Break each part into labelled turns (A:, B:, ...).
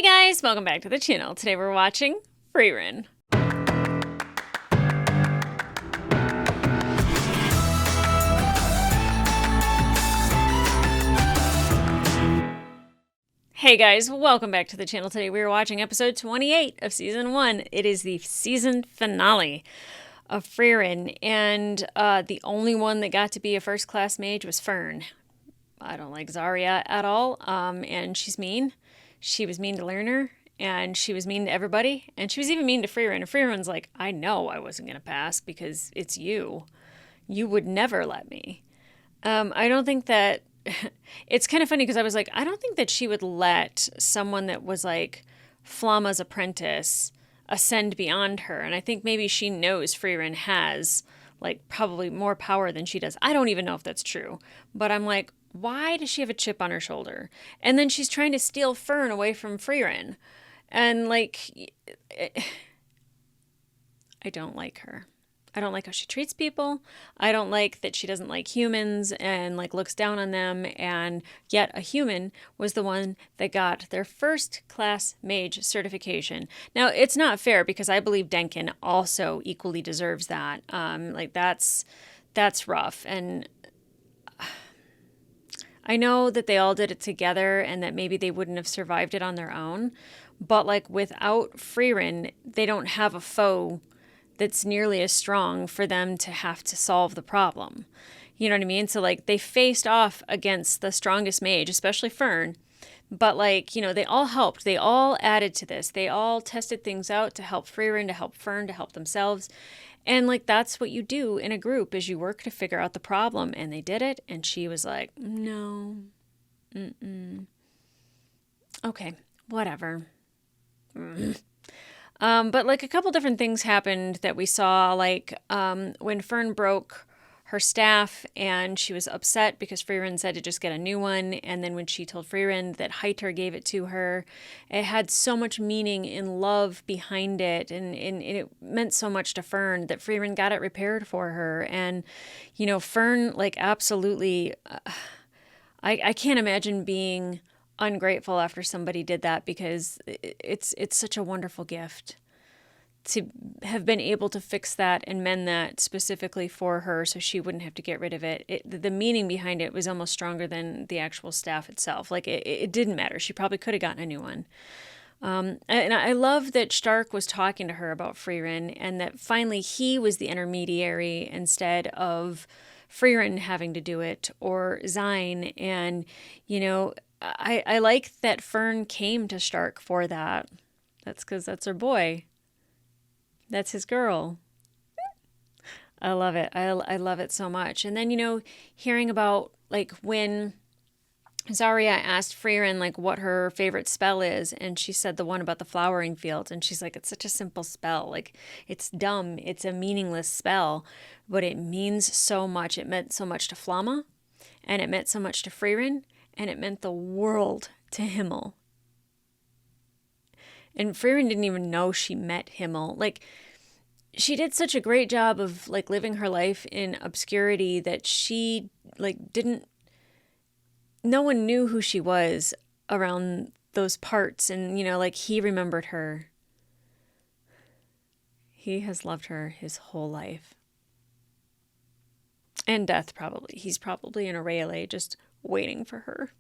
A: Hey guys, welcome back to the channel. Today we're watching Frieren. Hey guys, welcome back to the channel. Today we are watching episode 28 of season 1. It is the season finale of Frieren, and the only one that got to be a first class mage was Fern. I don't like Zarya at all, and she's mean. She was mean to Lerner, and she was mean to everybody, and she was even mean to Frieren. And Frieren's like, I know I wasn't going to pass because it's you. You would never let me. I don't think that... It's kind of funny because I was like, I don't think that she would let someone that was like Flamma's apprentice ascend beyond her. And I think maybe she knows Frieren has like probably more power than she does. I don't even know if that's true. But I'm like, why does she have a chip on her shoulder? And then she's trying to steal Fern away from Frieren. And like, I don't like her. I don't like how she treats people. I don't like that she doesn't like humans and like looks down on them. And yet a human was the one that got their first class mage certification. Now it's not fair because I believe Denkin also equally deserves that. That's rough. And I know that they all did it together and that maybe they wouldn't have survived it on their own. But like without Frieren, they don't have a foe that's nearly as strong for them to have to solve the problem. You know what I mean? So like they faced off against the strongest mage, especially Fern, but like, you know, they all helped. They all added to this. They all tested things out to help Frieren, to help Fern, to help themselves. And like that's what you do in a group is you work to figure out the problem. And they did it. And she was like, no. Okay, whatever. But like a couple different things happened that we saw, like when Fern broke her staff and she was upset because Frieren said to just get a new one. And then when she told Frieren that Heiter gave it to her, it had so much meaning and love behind it. And it meant so much to Fern that Frieren got it repaired for her. And, you know, Fern, like absolutely, I can't imagine being ungrateful after somebody did that because it's such a wonderful gift to have been able to fix that and mend that specifically for her so she wouldn't have to get rid of it. The meaning behind it was almost stronger than the actual staff itself. Like it didn't matter. She probably could have gotten a new one. And I love that Stark was talking to her about Frieren and that finally he was the intermediary instead of Frieren having to do it or Zine. And, you know, I like that Fern came to Stark for that. That's because that's her boy. That's his girl. I love it. I love it so much. And then, you know, hearing about like when Zarya asked Frieren like what her favorite spell is, and she said the one about the flowering fields, and she's like, it's such a simple spell. Like it's dumb. It's a meaningless spell, but it means so much. It meant so much to Flamma, and it meant so much to Frieren, and it meant the world to Himmel. And Frieren didn't even know she met Himmel. Like, she did such a great job of, like, living her life in obscurity that she, like, didn't... No one knew who she was around those parts. And, you know, like, he remembered her. He has loved her his whole life. And death, probably. He's probably in a Rayleigh just waiting for her.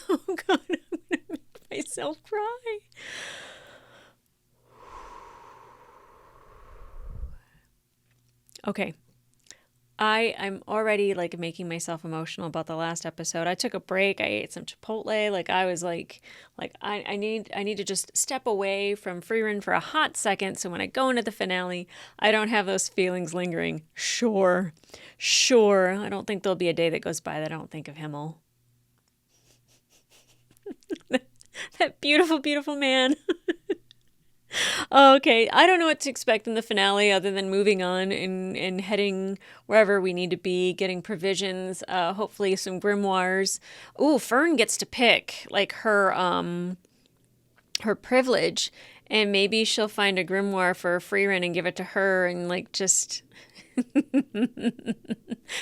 A: Oh, God, I'm going to make myself cry. Okay. I'm already like making myself emotional about the last episode. I took a break. I ate some Chipotle. Like I was like I need to just step away from Frieren for a hot second. So when I go into the finale, I don't have those feelings lingering. Sure. I don't think there'll be a day that goes by that I don't think of Himmel. That beautiful, beautiful man. Okay, I don't know what to expect in the finale other than moving on and heading wherever we need to be, getting provisions, hopefully some grimoires. Ooh, Fern gets to pick like her privilege, and maybe she'll find a grimoire for Frieren and give it to her and like just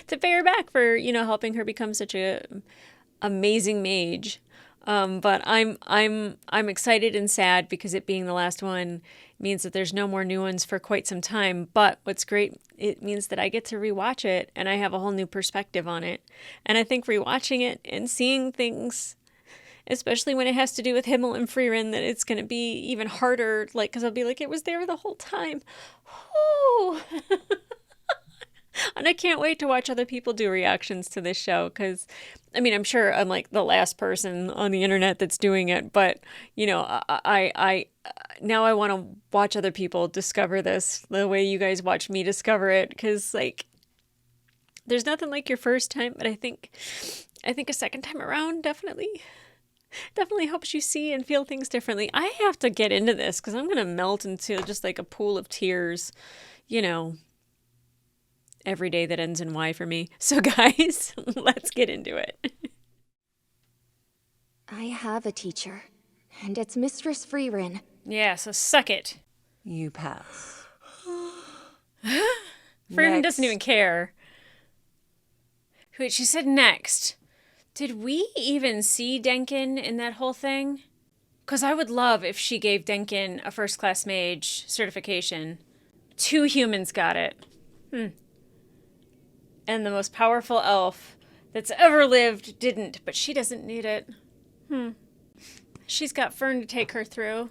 A: to pay her back for, you know, helping her become such a amazing mage. But I'm excited and sad because it being the last one means that there's no more new ones for quite some time. But what's great, it means that I get to rewatch it and I have a whole new perspective on it. And I think rewatching it and seeing things, especially when it has to do with Himmel and Frieren, that it's going to be even harder. Like, because I'll be like, it was there the whole time. Ooh. And I can't wait to watch other people do reactions to this show because, I mean, I'm sure I'm like the last person on the internet that's doing it, but you know, I now I want to watch other people discover this the way you guys watch me discover it because like, there's nothing like your first time, but I think a second time around definitely helps you see and feel things differently. I have to get into this because I'm gonna melt into just like a pool of tears, you know. Every day that ends in Y for me. So guys, let's get into it.
B: I have a teacher, and it's Mistress Frieren.
A: Yeah, so suck it.
C: You pass.
A: Frieren doesn't even care. Wait, she said next. Did we even see Denkin in that whole thing? Because I would love if she gave Denkin a first-class mage certification. 2 humans got it. And the most powerful elf that's ever lived didn't, but she doesn't need it. She's got Fern to take her through.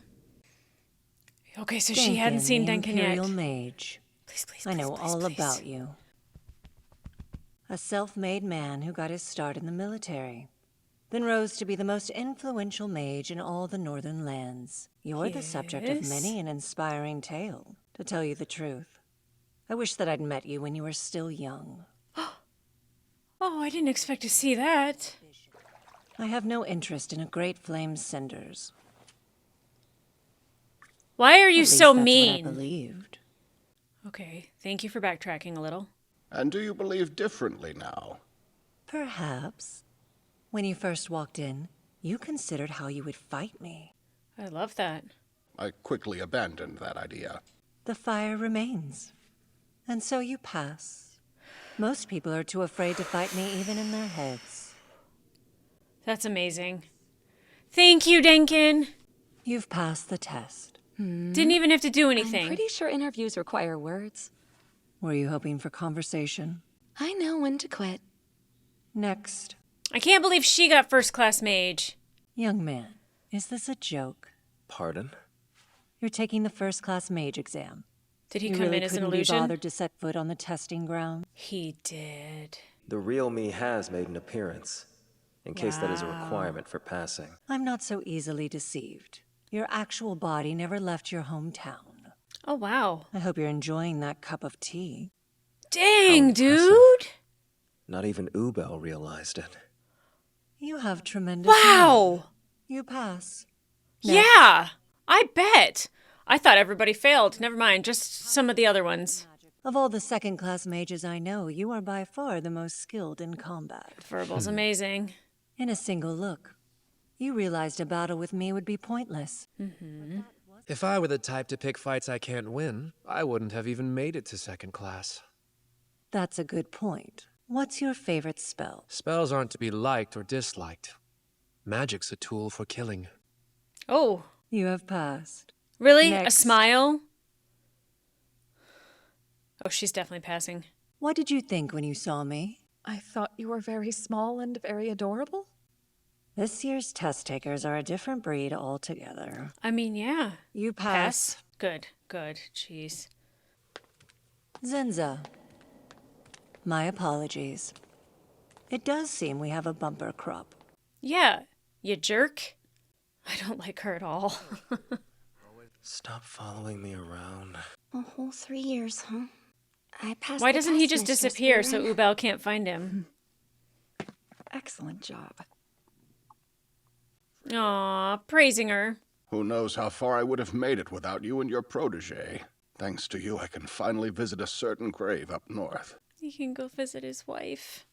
A: Okay, so she hadn't seen Denkin yet.
C: Imperial mage.
A: Please,
C: I know all about you. A self-made man who got his start in the military, then rose to be the most influential mage in all the northern lands. You're the subject of many an inspiring tale, to tell you the truth. I wish that I'd met you when you were still young.
A: Oh, I didn't expect to see that.
C: I have no interest in a great flame's cinders.
A: Why are you
C: At least
A: so
C: that's
A: mean?
C: what I believed.
A: Okay, thank you for backtracking a little.
D: And do you believe differently now?
C: Perhaps. When you first walked in, you considered how you would fight me.
A: I love that.
D: I quickly abandoned that idea.
C: The fire remains. And so you pass. Most people are too afraid to fight me even in their heads.
A: That's amazing. Thank you, Denkin.
C: You've passed the test.
A: Didn't even have to do anything.
B: I'm pretty sure interviews require words.
C: Were you hoping for conversation?
B: I know when to quit.
C: Next.
A: I can't believe she got first-class mage.
C: Young man, is this a joke?
E: Pardon?
C: You're taking the first-class mage exam.
A: Did he
C: You
A: come
C: really
A: in as an
C: couldn't be
A: illusion?
C: bothered to set foot on the testing ground?
A: He did.
E: The real me has made an appearance, in case that is a requirement for passing.
C: I'm not so easily deceived. Your actual body never left your hometown.
A: Oh, wow.
C: I hope you're enjoying that cup of tea.
A: Dang,
E: impressive.
A: dude.
E: Not even Ubel realized it.
C: You have tremendous
A: Wow.
C: nerve. You pass.
A: Yeah, I bet. I thought everybody failed. Never mind, just some of the other ones.
C: Of all the second-class mages I know, you are by far the most skilled in combat.
A: Verbal's amazing.
C: In a single look, you realized a battle with me would be pointless.
F: If I were the type to pick fights I can't win, I wouldn't have even made it to second class.
C: That's a good point. What's your favorite spell?
F: Spells aren't to be liked or disliked. Magic's a tool for killing.
A: Oh,
C: You have passed.
A: really?
C: Next.
A: A smile? Oh, she's definitely passing.
C: What did you think when you saw me?
G: I thought you were very small and very adorable.
C: This year's test takers are a different breed altogether.
A: I mean, yeah.
C: You pass.
A: Good, good. Jeez.
C: Zenza. My apologies. It does seem we have a bumper crop.
A: Yeah, you jerk. I don't like her at all.
E: Stop following me around.
B: A whole 3 years, huh? I passed.
A: Why
B: the
A: doesn't he
B: test,
A: just
B: Mistress
A: disappear so
B: Frieren.
A: Ubel can't find him?
G: Excellent job.
A: Aw, praising her.
D: Who knows how far I would have made it without you and your protege. Thanks to you, I can finally visit a certain grave up north.
A: He can go visit his wife.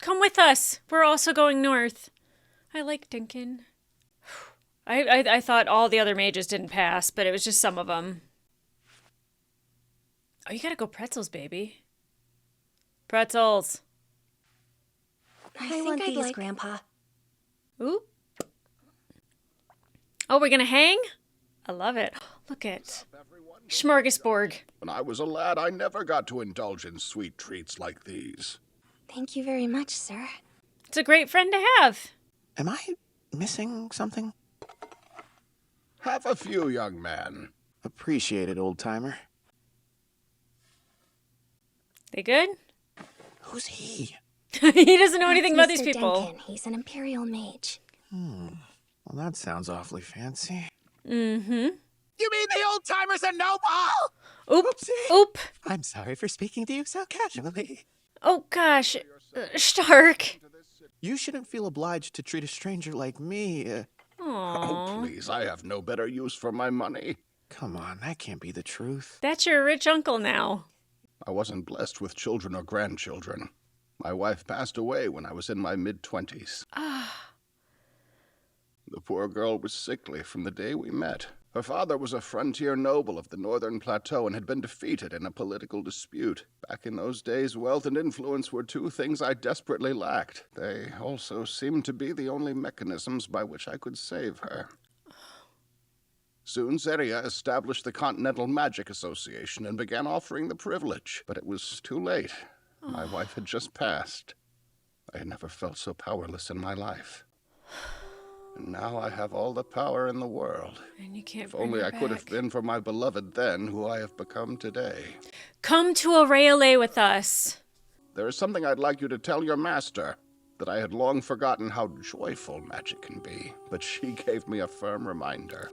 A: Come with us. We're also going north. I like Dinkin. I thought all the other mages didn't pass, but it was just some of them. Oh, you gotta go pretzels, baby. Pretzels.
B: I want these, Grandpa.
A: Oop. Oh, we're gonna hang? I love it. Look at smorgasbord.
D: When I was a lad, I never got to indulge in sweet treats like these.
B: Thank you very much, sir.
A: It's a great friend to have.
H: Am I missing something?
D: Have a few, young man.
H: Appreciate it, old-timer.
A: They good?
H: Who's he?
A: He doesn't know
B: That's
A: anything about these
B: Mr.
A: people.
B: Duncan. He's an Imperial mage.
H: Well, that sounds awfully fancy.
A: Mm-hmm.
H: You mean the old-timer's a noble?
A: Oop.
H: Oopsie.
A: Oop.
H: I'm sorry for speaking to you so casually.
A: Oh, gosh. Stark.
H: You shouldn't feel obliged to treat a stranger like me.
D: Oh,
A: Aww.
D: please, I have no better use for my money.
H: Come on, that can't be the truth.
A: That's your rich uncle now.
D: I wasn't blessed with children or grandchildren. My wife passed away when I was in my mid-20s. The poor girl was sickly from the day we met. Her father was a frontier noble of the northern plateau and had been defeated in a political dispute. Back in those days, wealth and influence were two things I desperately lacked. They also seemed to be the only mechanisms by which I could save her. Soon, Serie established the Continental Magic Association and began offering the privilege. But it was too late. My wife had just passed. I had never felt so powerless in my life. And now I have all the power in the world.
A: And you can't
D: If
A: bring
D: only
A: her
D: I could have
A: back.
D: been for my beloved then, who I have become today.
A: Come to Aureole with us.
D: There is something I'd like you to tell your master, that I had long forgotten how joyful magic can be, but she gave me a firm reminder.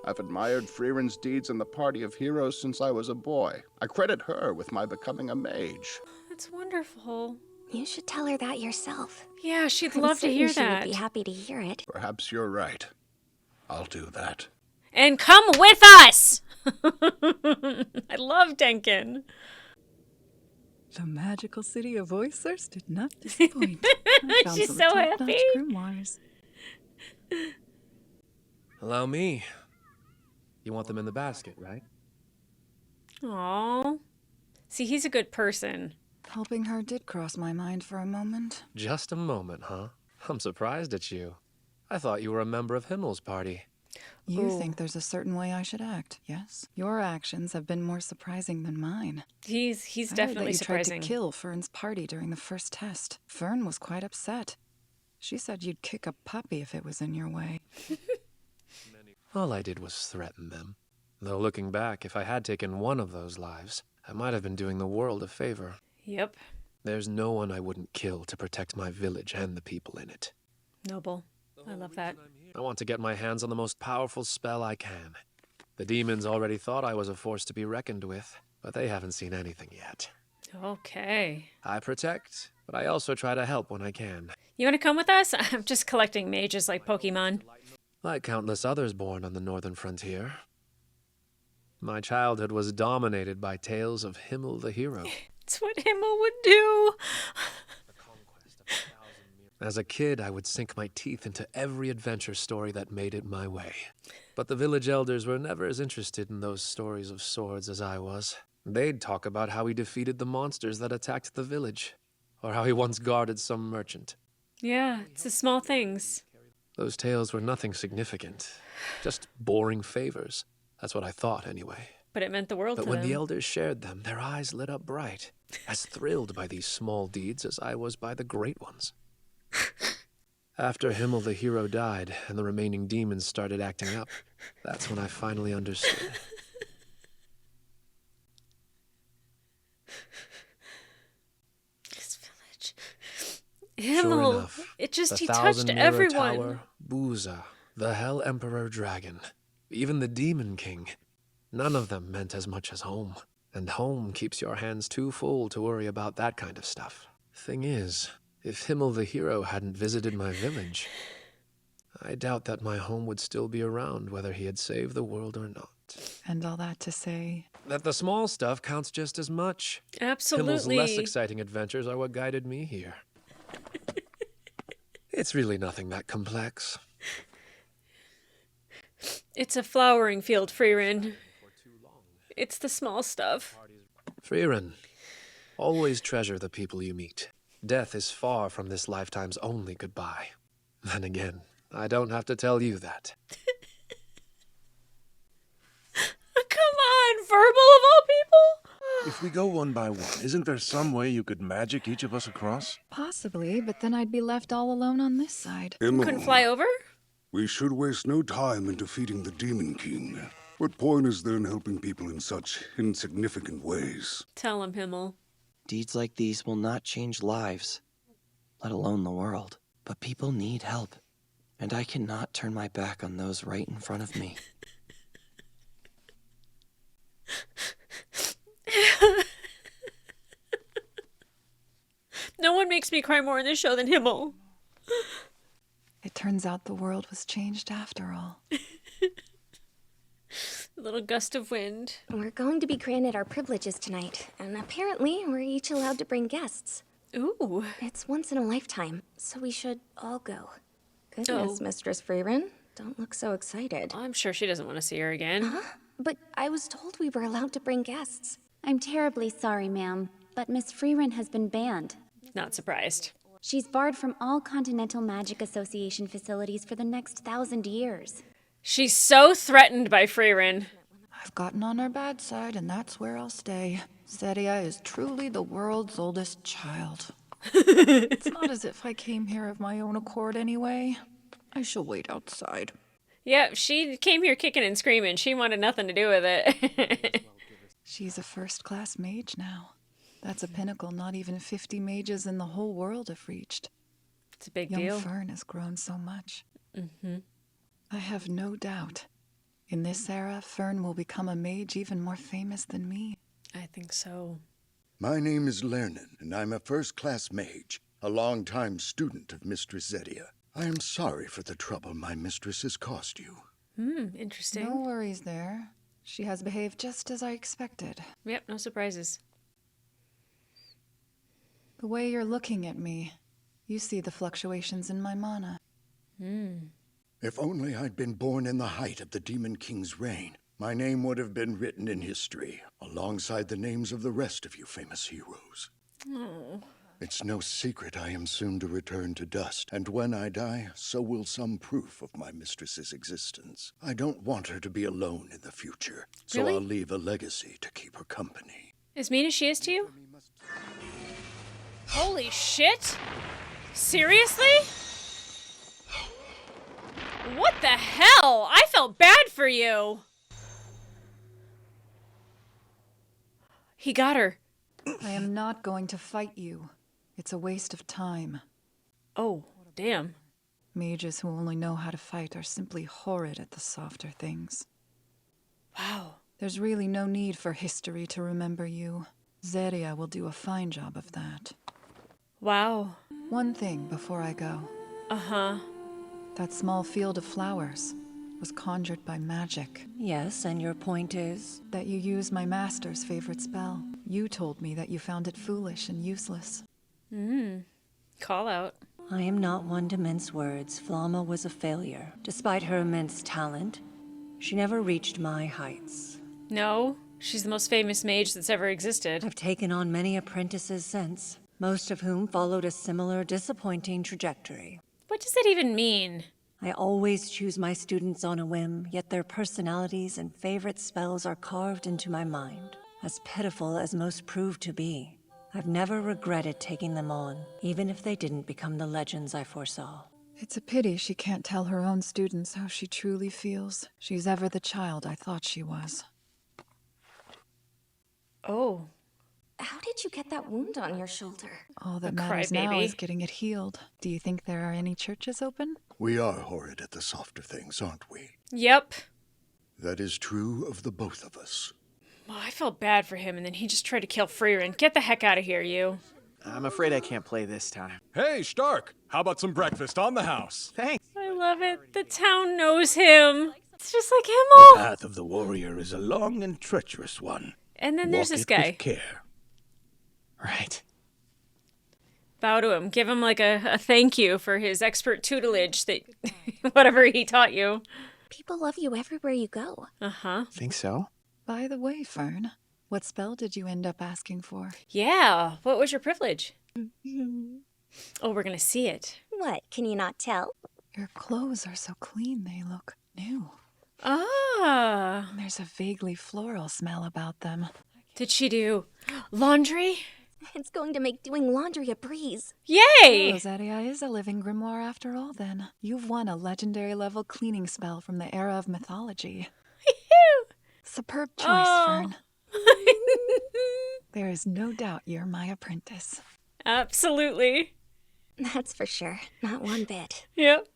D: I've admired Frieren's deeds in the party of heroes since I was a boy. I credit her with my becoming a mage.
A: That's wonderful.
B: You should tell her that yourself.
A: Yeah, she'd
B: I'm
A: love to hear
B: certain
A: that.
B: She would be happy to hear it.
D: Perhaps you're right. I'll do that.
A: And come with us! I love Denkin.
G: The magical city of oysters did not disappoint. I found
A: She's
G: some
A: so
G: top-notch
A: happy.
G: grimoires.
F: Allow me. You want them in the basket, right?
A: Aww. See, he's a good person.
G: Helping her did cross my mind for a moment.
F: Just a moment, huh? I'm surprised at you. I thought you were a member of Himmel's party.
G: You think there's a certain way I should act, yes? Your actions have been more surprising than mine.
A: He's
G: I heard that
A: definitely
G: you
A: surprising.
G: tried to kill Fern's party during the first test. Fern was quite upset. She said you'd kick a puppy if it was in your way.
F: All I did was threaten them. Though looking back, if I had taken one of those lives, I might have been doing the world a favor.
A: Yep.
F: There's no one I wouldn't kill to protect my village and the people in it.
A: Noble. I love that.
F: I want to get my hands on the most powerful spell I can. The demons already thought I was a force to be reckoned with, but they haven't seen anything yet.
A: Okay.
F: I protect, but I also try to help when I can.
A: You want to come with us? I'm just collecting mages like Pokemon.
F: Like countless others born on the northern frontier. My childhood was dominated by tales of Himmel the hero.
A: It's what Himmel would do.
F: As a kid, I would sink my teeth into every adventure story that made it my way. But the village elders were never as interested in those stories of swords as I was. They'd talk about how he defeated the monsters that attacked the village, or how he once guarded some merchant.
A: Yeah, it's the small things.
F: Those tales were nothing significant, just boring favors. That's what I thought, anyway.
A: But it meant the world
F: But
A: to
F: when
A: them.
F: the elders shared them, their eyes lit up bright, as thrilled by these small deeds as I was by the great ones. After Himmel the hero died and the remaining demons started acting up, that's when I finally understood.
A: This village.
F: Sure
A: Himmel.
F: enough,
A: It just,
F: the
A: he touched
F: Thousand-Mirror
A: everyone.
F: Tower, Booza, the Hell Emperor Dragon, even the Demon King. None of them meant as much as home. And home keeps your hands too full to worry about that kind of stuff. Thing is, if Himmel the hero hadn't visited my village, I doubt that my home would still be around whether he had saved the world or not.
G: And all that to say,
F: That the small stuff counts just as much. Himmel's
A: Absolutely.
F: less exciting adventures are what guided me here. It's really nothing that complex.
A: It's a flowering field, Frieren. It's the small stuff.
F: Frieren, always treasure the people you meet. Death is far from this lifetime's only goodbye. Then again, I don't have to tell you that.
A: Come on, verbal of all people?
I: If we go one by one, isn't there some way you could magic each of us across?
G: Possibly, but then I'd be left all alone on this side.
A: Couldn't fly over?
J: We should waste no time in defeating the Demon King. What point is there in helping people in such insignificant ways?
A: Tell him, Himmel.
K: Deeds like these will not change lives, let alone the world. But people need help, and I cannot turn my back on those right in front of me.
A: No one makes me cry more in this show than Himmel.
G: It turns out the world was changed after all.
A: A little gust of wind.
B: We're going to be granted our privileges tonight, and apparently we're each allowed to bring guests.
A: Ooh.
B: It's once in a lifetime, so we should all go. Goodness, Mistress Frieren, don't look so excited.
A: I'm sure she doesn't want to see her again.
B: Huh? But I was told we were allowed to bring guests.
L: I'm terribly sorry, ma'am, but Miss Frieren has been banned.
A: Not surprised.
L: She's barred from all Continental Magic Association facilities for the next 1,000 years.
A: She's so threatened by Frieren.
G: I've gotten on her bad side, and that's where I'll stay. Serie is truly the world's oldest child. It's not as if I came here of my own accord anyway. I shall wait outside.
A: Yep, she came here kicking and screaming. She wanted nothing to do with it.
G: She's a first-class mage now. That's a pinnacle not even 50 mages in the whole world have reached.
A: It's a big
G: Young
A: deal.
G: Fern has grown so much.
A: Mm-hmm.
G: I have no doubt. In this era, Fern will become a mage even more famous than me.
A: I think so.
M: My name is Lernen, and I'm a first-class mage, a long-time student of Mistress Serie. I am sorry for the trouble my mistress has caused you.
A: Interesting.
G: No worries there. She has behaved just as I expected.
A: Yep, no surprises.
G: The way you're looking at me, you see the fluctuations in my mana.
M: If only I'd been born in the height of the Demon King's reign, my name would have been written in history, alongside the names of the rest of you famous heroes.
A: Oh.
M: It's no secret I am soon to return to dust, and when I die, so will some proof of my mistress's existence. I don't want her to be alone in the future, so
A: Really?
M: I'll leave a legacy to keep her company.
A: As mean as she is to you? Holy shit! Seriously? What the hell? I felt bad for you. He got her.
G: I am not going to fight you. It's a waste of time.
A: Oh, damn.
G: Mages who only know how to fight are simply horrid at the softer things.
A: Wow.
G: There's really no need for history to remember you. Serie will do a fine job of that.
A: Wow.
G: One thing before I go.
A: Uh-huh.
G: That small field of flowers was conjured by magic.
C: Yes, and your point is?
G: That you use my master's favorite spell. You told me that you found it foolish and useless.
A: Call out.
C: I am not one to mince words. Flamma was a failure. Despite her immense talent, she never reached my heights.
A: No, she's the most famous mage that's ever existed.
C: I've taken on many apprentices since, most of whom followed a similar disappointing trajectory.
A: What does that even mean?
C: I always choose my students on a whim, yet their personalities and favorite spells are carved into my mind. As pitiful as most prove to be, I've never regretted taking them on, even if they didn't become the legends I foresaw.
G: It's a pity she can't tell her own students how she truly feels. She's ever the child I thought she was.
A: Oh.
B: How did you get that wound on your shoulder?
G: All that
A: A
G: matters now
A: crybaby.
G: is getting it healed. Do you think there are any churches open?
M: We are horrid at the softer things, aren't we?
A: Yep.
M: That is true of the both of us.
A: Well, I felt bad for him, and then he just tried to kill Frieren. Get the heck out of here, you.
H: I'm afraid I can't play this time.
I: Hey, Stark! How about some breakfast on the house?
H: Thanks.
A: I love it. The town knows him. It's just like Himmel.
J: Path of the warrior is a long and treacherous one.
A: And then there's
J: Walk
A: this
J: it
A: guy.
J: with care.
H: Right.
A: Bow to him. Give him like a thank you for his expert tutelage that whatever he taught you.
B: People love you everywhere you go.
A: Uh-huh.
H: Think so?
G: By the way, Fern, what spell did you end up asking for?
A: Yeah. What was your privilege? Oh, we're gonna see it.
B: What, can you not tell?
G: Your clothes are so clean they look new.
A: Ah.
G: And there's a vaguely floral smell about them.
A: Did she do laundry?
B: It's going to make doing laundry a breeze.
A: Yay!
G: Oh, Serie is a living grimoire after all, then. You've won a legendary level cleaning spell from the era of mythology. Superb choice, Fern. There is no doubt you're my apprentice.
A: Absolutely.
B: That's for sure. Not one bit.
A: Yep.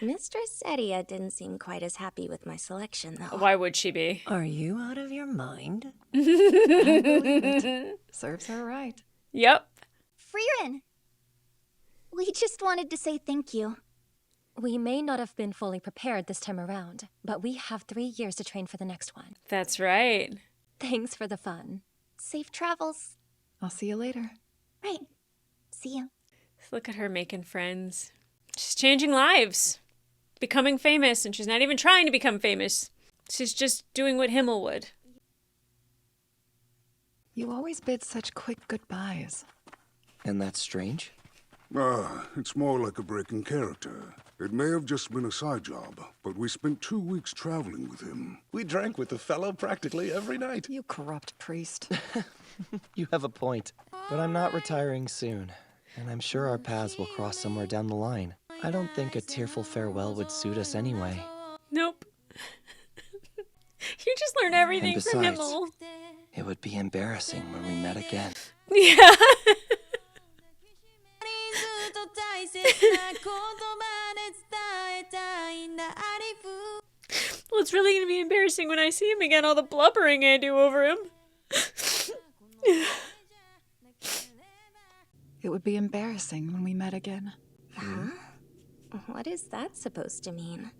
B: Mistress Serie didn't seem quite as happy with my selection, though.
A: Why would she be?
C: Are you out of your mind?
G: I believe it. Serves her right.
A: Yep.
L: Frieren! We just wanted to say thank you. We may not have been fully prepared this time around, but we have 3 years to train for the next one.
A: That's right.
L: Thanks for the fun.
B: Safe travels.
G: I'll see you later.
L: Right. See you.
A: Look at her making friends. She's changing lives. Becoming famous, and she's not even trying to become famous. She's just doing what Himmel would.
G: You always bid such quick goodbyes.
K: And that's strange?
J: It's more like a break in character. It may have just been a side job, but we spent 2 weeks traveling with him.
I: We drank with the fellow practically every night.
G: You corrupt priest.
K: You have a point. But I'm not retiring soon, and I'm sure our paths will cross somewhere down the line. I don't think a tearful farewell would suit us anyway.
A: Nope. You just learn everything
K: And
A: from
K: besides,
A: Himmel.
K: it would be embarrassing when we met again.
A: Yeah. Well, it's really going to be embarrassing when I see him again, all the blubbering I do over him.
G: It would be embarrassing when we met again.
B: Huh? What is that supposed to mean?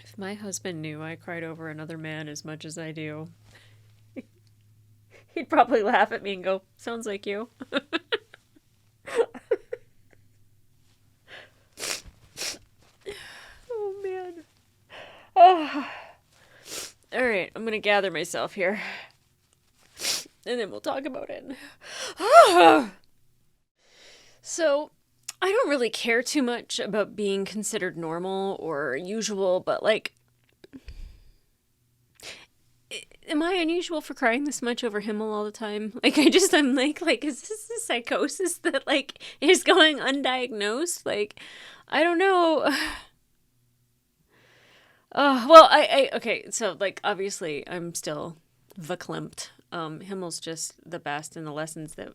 A: If my husband knew I cried over another man as much as I do, he'd probably laugh at me and go, sounds like you. Oh, man. Oh. All right, I'm going to gather myself here. And then we'll talk about it. So, I don't really care too much about being considered normal or usual, but like, am I unusual for crying this much over Himmel all the time? Like, I'm like, is this a psychosis that like is going undiagnosed? Like, I don't know. Well, okay, so like, obviously I'm still verklempt. Himmel's just the best, and the lessons that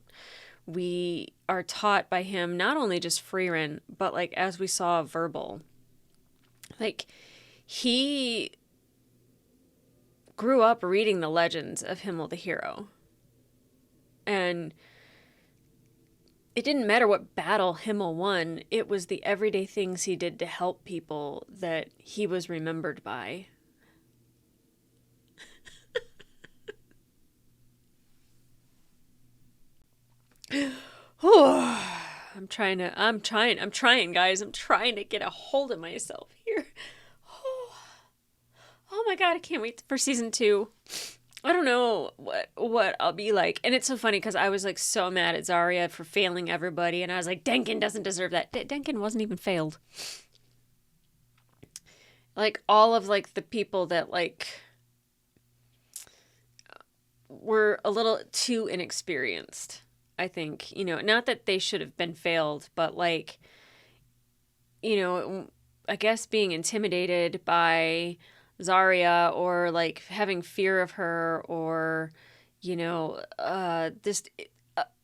A: we are taught by him, not only just Frieren, but like as we saw verbal. Like, he grew up reading the legends of Himmel the hero. And it didn't matter what battle Himmel won, it was the everyday things he did to help people that he was remembered by. I'm trying, guys. I'm trying to get a hold of myself here. Oh my god, I can't wait for season 2. I don't know what I'll be like. And it's so funny because I was like so mad at Zarya for failing everybody, and I was like, Denkin doesn't deserve that. Denkin wasn't even failed. Like, all of like the people that like were a little too inexperienced, I think. You know, not that they should have been failed, but like, you know, I guess being intimidated by Zarya, or like having fear of her, or, you know, this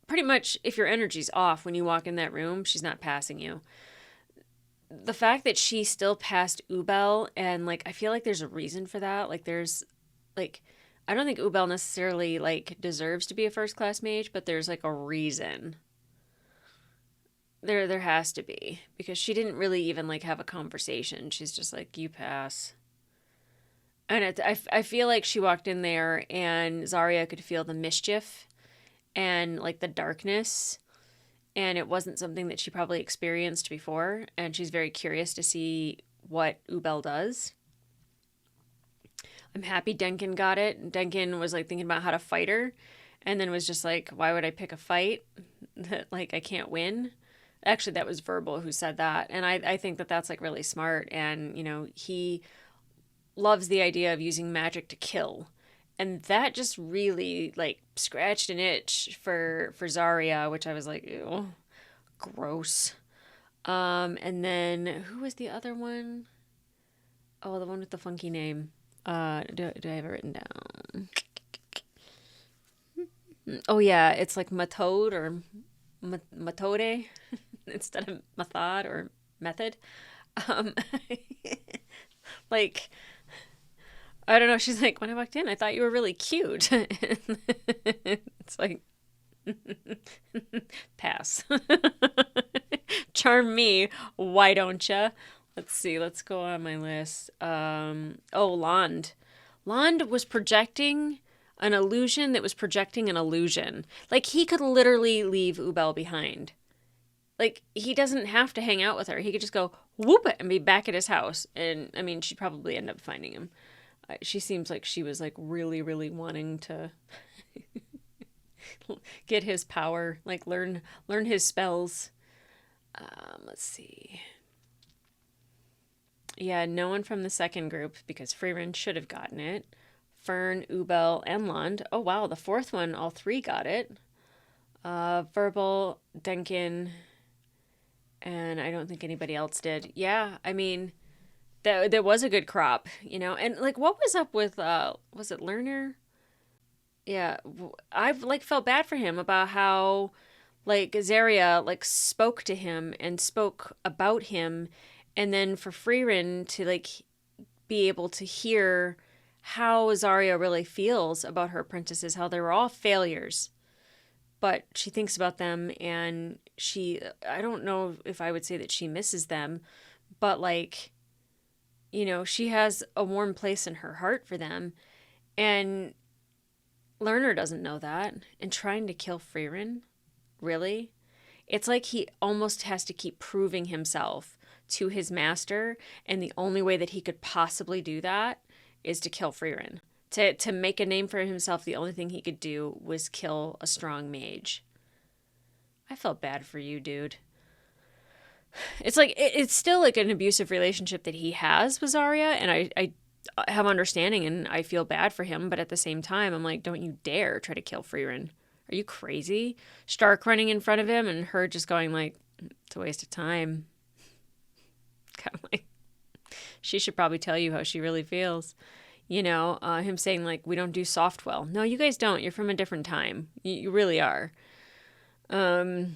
A: pretty much, if your energy's off when you walk in that room, she's not passing you. The fact that she still passed Ubel, and like, I feel like there's a reason for that. Like, there's like, I don't think Ubel necessarily like deserves to be a first class mage, but there's like a reason. There has to be, because she didn't really even like have a conversation. She's just like, you pass. And I feel like she walked in there and Zarya could feel the mischief and like the darkness, and it wasn't something that she probably experienced before, and she's very curious to see what Ubel does. I'm happy Denkin got it. Denkin was like thinking about how to fight her, and then was just like, why would I pick a fight that like I can't win? Actually, that was Verbal who said that, and I think that that's like really smart. And you know, he loves the idea of using magic to kill, and that just really like scratched an itch for Zarya, which I was like, ew, gross. And then who was the other one? Oh, the one with the funky name. Do I have it written down? Oh yeah, it's like Matode or Matode instead of Mathod or Method. Um, like, I don't know. She's like, when I walked in, I thought you were really cute. It's like, pass. Charm me, why don't ya? Let's see. Let's go on my list. Lond. Lond was projecting an illusion that was projecting an illusion. Like, he could literally leave Ubel behind. Like, he doesn't have to hang out with her. He could just go whoop and be back at his house. And, I mean, she'd probably end up finding him. She seems like she was, like, really, really wanting to get his power. Like, learn his spells. Let's see. Yeah, no one from the second group, because Frieren should have gotten it. Fern, Ubel, and Lond. Oh, wow, the fourth one, all three got it. Verbal, Denkin, and I don't think anybody else did. Yeah, I mean, there was a good crop, you know? And, like, what was up with, was it Lerner? Yeah, I've, like, felt bad for him about how, like, Zaria, like, spoke to him and spoke about him, and then for Frieren to, like, be able to hear how Zarya really feels about her apprentices, how they were all failures, but she thinks about them, and I don't know if I would say that she misses them, but, like, you know, she has a warm place in her heart for them, and Lerner doesn't know that, and trying to kill Frieren, really? It's like he almost has to keep proving himself to his master, and the only way that he could possibly do that is to kill Frieren. To make a name for himself, the only thing he could do was kill a strong mage. I felt bad for you, dude. It's like, it's still like an abusive relationship that he has with Zarya, and I have understanding and I feel bad for him, but at the same time, I'm like, don't you dare try to kill Frieren. Are you crazy? Stark running in front of him and her just going like, it's a waste of time. Kind of like, she should probably tell you how she really feels. You know, him saying like, we don't do soft well. No, you guys don't. You're from a different time. You really are. I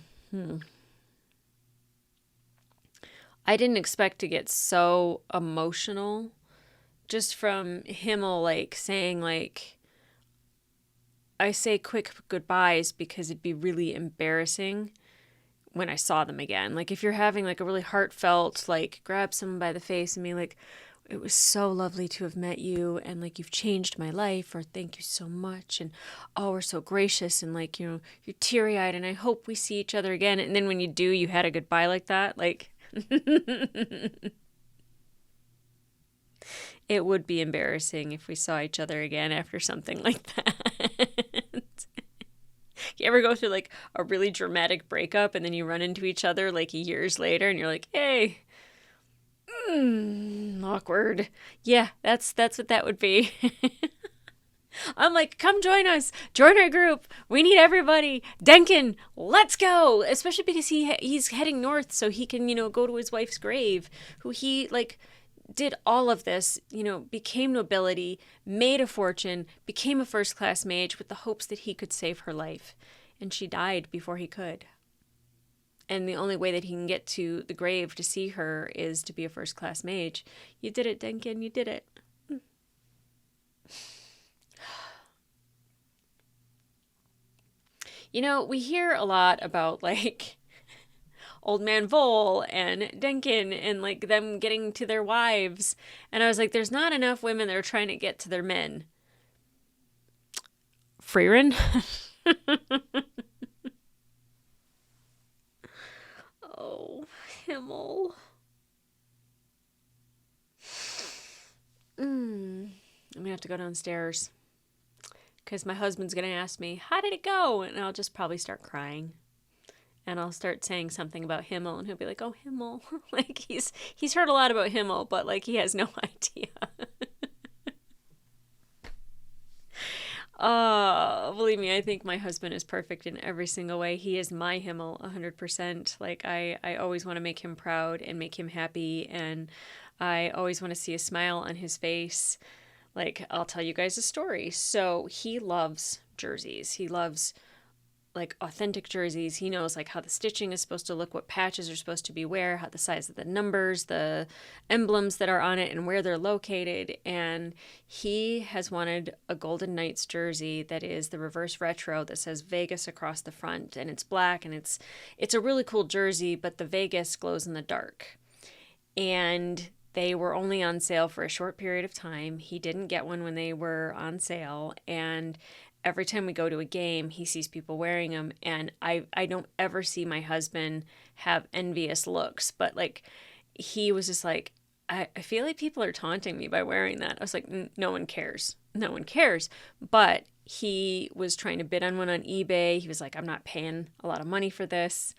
A: didn't expect to get so emotional just from Himmel, like, saying, like, I say quick goodbyes because it'd be really embarrassing when I saw them again. Like, if you're having, like, a really heartfelt, like, grab someone by the face and be like, it was so lovely to have met you, and, like, you've changed my life, or thank you so much, and, oh, we're so gracious, and, like, you know, you're teary-eyed, and I hope we see each other again. And then when you do, you had a goodbye like that, like... It would be embarrassing if we saw each other again after something like that. You ever go through like a really dramatic breakup and then you run into each other like years later and you're like, hey, awkward. Yeah, that's what that would be. I'm like, come join us. Join our group. We need everybody. Denkin, let's go. Especially because he's heading north so he can, you know, go to his wife's grave, who he, like, did all of this, you know, became nobility, made a fortune, became a first-class mage with the hopes that he could save her life. And she died before he could. And the only way that he can get to the grave to see her is to be a first-class mage. You did it, Denkin. You did it. You know, we hear a lot about, like, Old Man Vol and Denkin and, like, them getting to their wives. And I was like, there's not enough women that are trying to get to their men. Frieren? Oh, Himmel. I'm gonna have to go downstairs because my husband's gonna ask me, how did it go? And I'll just probably start crying. And I'll start saying something about Himmel, and he'll be like, oh, Himmel. Like, he's heard a lot about Himmel, but, like, he has no idea. Believe me, I think my husband is perfect in every single way. He is my Himmel 100%. Like, I always want to make him proud and make him happy, and I always want to see a smile on his face. Like, I'll tell you guys a story. So he loves jerseys. He loves like authentic jerseys. He knows like how the stitching is supposed to look, what patches are supposed to be where, how the size of the numbers, the emblems that are on it, and where they're located. And he has wanted a Golden Knights jersey that is the reverse retro that says Vegas across the front, and it's black, and it's a really cool jersey, but the Vegas glows in the dark. And they were only on sale for a short period of time. He didn't get one when they were on sale, and every time we go to a game, he sees people wearing them, and I don't ever see my husband have envious looks, but like he was just like, I feel like people are taunting me by wearing that. I was like, no one cares. No one cares. But he was trying to bid on one on eBay. He was like, I'm not paying a lot of money for this.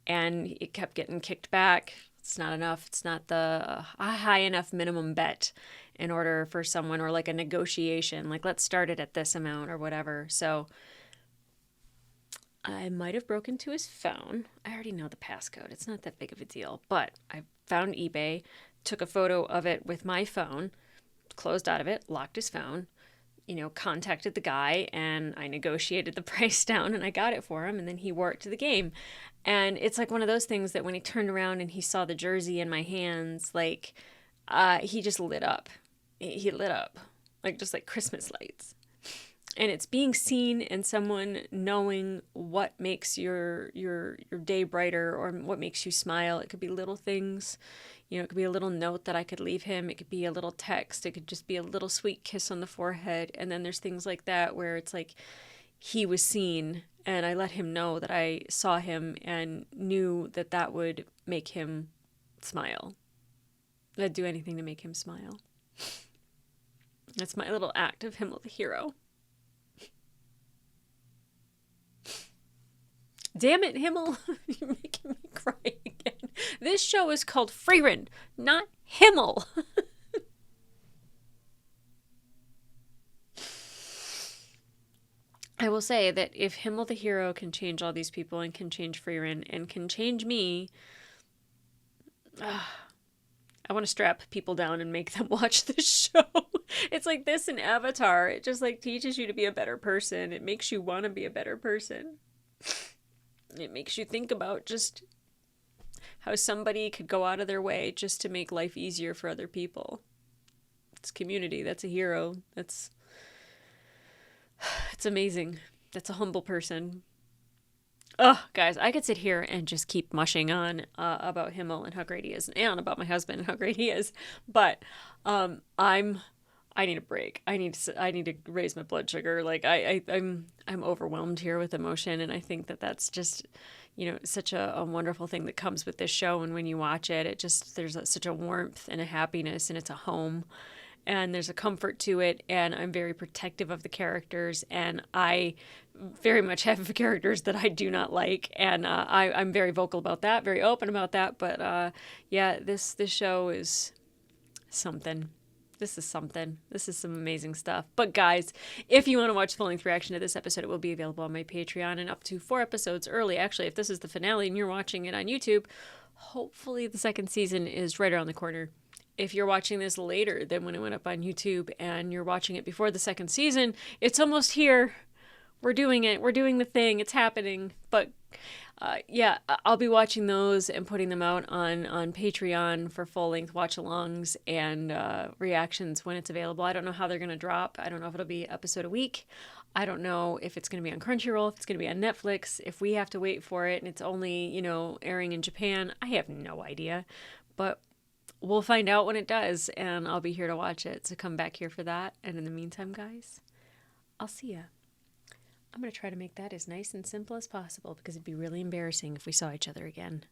A: And it kept getting kicked back. It's not enough. It's not a high enough minimum bet in order for someone, or like a negotiation, like let's start it at this amount or whatever. So I might have broken into his phone. I already know the passcode. It's not that big of a deal, but I found eBay, took a photo of it with my phone, closed out of it, locked his phone, contacted the guy, and I negotiated the price down, and I got it for him, and then he wore it to the game. And it's like one of those things that when he turned around and he saw the jersey in my hands, like he just lit up. He lit up like just like Christmas lights. And it's being seen and someone knowing what makes your day brighter or what makes you smile. It could be little things. It could be a little note that I could leave him. It could be a little text. It could just be a little sweet kiss on the forehead. And then there's things like that where it's like he was seen and I let him know that I saw him and knew that that would make him smile. I'd do anything to make him smile. That's my little act of Himmel the hero. Damn it, Himmel. You're making me cry again. This show is called Frieren, not Himmel. I will say that if Himmel the hero can change all these people and can change Frieren and can change me, I want to strap people down and make them watch this show. It's like this in Avatar. It just like teaches you to be a better person. It makes you want to be a better person. It makes you think about just how somebody could go out of their way just to make life easier for other people. It's community. That's a hero. It's amazing. That's a humble person. Oh, guys, I could sit here and just keep mushing on about Himmel and how great he is, and about my husband and how great he is. But I need a break. I need to raise my blood sugar. Like I'm overwhelmed here with emotion, and I think that that's just such a wonderful thing that comes with this show. And when you watch it, there's such a warmth and a happiness, and it's a home. And there's a comfort to it, and I'm very protective of the characters, and I very much have characters that I do not like, and I'm very vocal about that, very open about that, but yeah, this show is something. This is something. This is some amazing stuff. But guys, if you want to watch the full-length reaction to this episode, it will be available on my Patreon and up to 4 episodes early. Actually, if this is the finale and you're watching it on YouTube, hopefully the second season is right around the corner. If you're watching this later than when it went up on YouTube and you're watching it before the second season, it's almost here. We're doing it. We're doing the thing. It's happening. But yeah, I'll be watching those and putting them out on Patreon for full-length watch-alongs and reactions when it's available. I don't know how they're going to drop. I don't know if it'll be episode a week. I don't know if it's going to be on Crunchyroll, if it's going to be on Netflix, if we have to wait for it and it's only, airing in Japan. I have no idea. But we'll find out when it does, and I'll be here to watch it. So come back here for that. And in the meantime, guys, I'll see ya. I'm going to try to make that as nice and simple as possible because it'd be really embarrassing if we saw each other again.